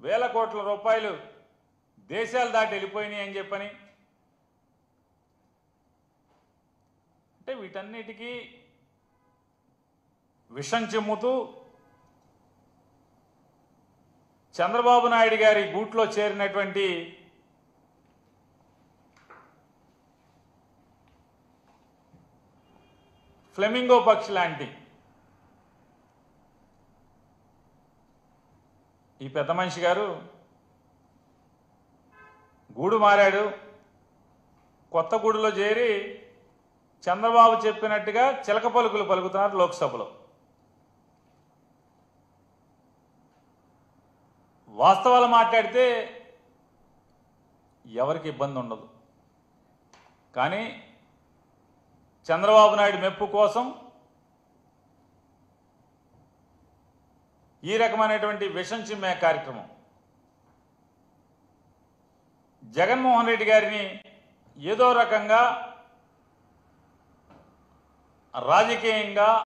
వేల కోట్ల రూపాయలు దేశాలు దాటి వెళ్ళిపోయినాయి అని చెప్పని, అంటే వీటన్నిటికీ విషం చిమ్ముతూ చంద్రబాబు నాయుడు గారి గూట్లో చేరినటువంటి ఫ్లెమింగో పక్షి లాంటి ఈ పెద్ద మనిషి గారు గూడు మారాడు. కొత్త గూడులో చేరి చంద్రబాబు చెప్పినట్టుగా చిలక పలుకులు పలుకుతున్నారు లోక్సభలో. వాస్తవాలు మాట్లాడితే ఎవరికి ఇబ్బంది ఉండదు, కానీ చంద్రబాబు నాయుడు మెప్పు కోసం ఈ రకమైనటువంటి విషం చిమ్మే కార్యక్రమం జగన్మోహన్ రెడ్డి గారిని ఏదో రకంగా రాజకీయంగా